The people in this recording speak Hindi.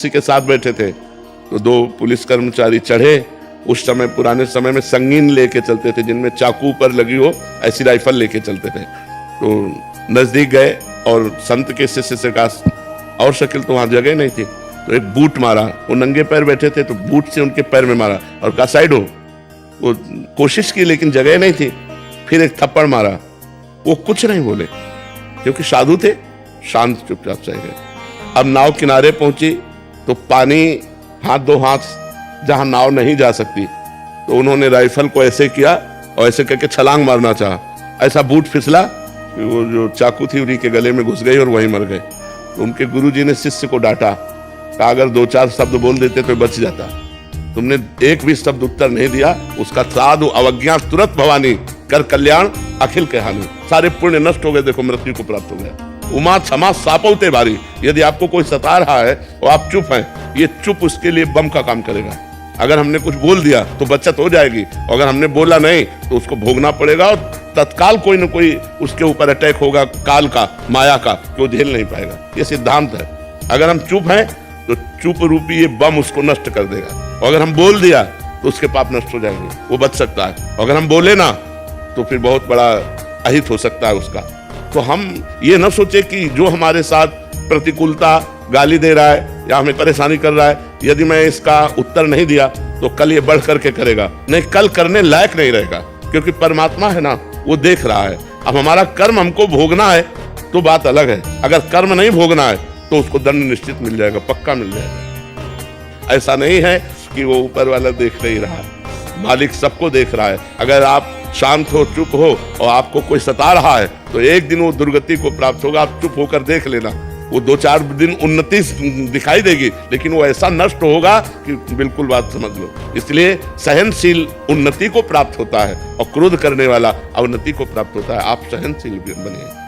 किसी के साथ बैठे थे तो दो पुलिस कर्मचारी चढ़े। उस समय पुराने समय में संगीन लेके चलते थे, जिनमें चाकू पर लगी हो ऐसी राइफल लेके चलते थे। तो नजदीक गए और संत के शिष्य से कहा और शकील तो वहां जगह नहीं थी, तो एक बूट मारा। वो नंगे पैर बैठे थे तो बूट से उनके पैर में मारा और कहा साइड हो। वो कोशिश की लेकिन जगह नहीं थी, फिर एक थप्पड़ मारा। वो कुछ नहीं बोले क्योंकि साधु थे, शांत चुपचाप से गए। अब नाव किनारे पहुंची तो पानी हाथ दो हाथ जहां नाव नहीं जा सकती, तो उन्होंने राइफल को ऐसे किया और ऐसे करके छलांग मारना चाहा। ऐसा बूट फिसला कि वो जो चाकू थी उन्हीं के गले में घुस गई और वहीं मर गए। तो उनके गुरुजी ने शिष्य को डांटा, कहा अगर दो चार शब्द बोल देते तो बच जाता, तुमने एक भी शब्द उत्तर नहीं दिया। उसका साधु अवज्ञा तुरंत भवानी कर कल्याण अखिल के हानि। सारे पुण्य नष्ट हो गए, देखो मृत्यु को प्राप्त हो गया। उमा क्षमा सापौते भारी। यदि आपको कोई सता रहा है और आप चुप हैं, ये चुप उसके लिए बम का काम करेगा। अगर हमने कुछ बोल दिया तो बचत हो जाएगी, और अगर हमने बोला नहीं तो उसको भोगना पड़ेगा और तत्काल कोई न कोई उसके ऊपर अटैक होगा, काल का, माया का, कि वो झेल नहीं पाएगा। ये सिद्धांत है। अगर हम चुप हैं तो चुप रूपी ये बम उसको नष्ट कर देगा, और अगर हम बोल दिया तो उसके पाप नष्ट हो जाएंगे, वो बच सकता है। अगर हम बोले ना तो फिर बहुत बड़ा अहित हो सकता है उसका। तो हम ये न सोचे कि जो हमारे साथ प्रतिकूलता, गाली दे रहा है या हमें परेशानी कर रहा है, यदि मैं इसका उत्तर नहीं दिया तो कल ये बढ़ करके करेगा। नहीं, कल करने लायक नहीं रहेगा, क्योंकि परमात्मा है ना, वो देख रहा है। अब हमारा कर्म हमको भोगना है तो बात अलग है, अगर कर्म नहीं भोगना है तो उसको दंड निश्चित मिल जाएगा, पक्का मिल जाएगा। ऐसा नहीं है कि वो ऊपर वाला देख नहीं रहा, मालिक सबको देख रहा है। अगर आप शांत हो, चुप हो और आपको कोई सता रहा है तो एक दिन वो दुर्गति को प्राप्त होगा। आप चुप होकर देख लेना, वो दो चार दिन उन्नति दिखाई देगी, लेकिन वो ऐसा नष्ट होगा कि बिल्कुल बात समझ लो। इसलिए सहनशील उन्नति को प्राप्त होता है और क्रोध करने वाला अवनति को प्राप्त होता है। आप सहनशील बनिए।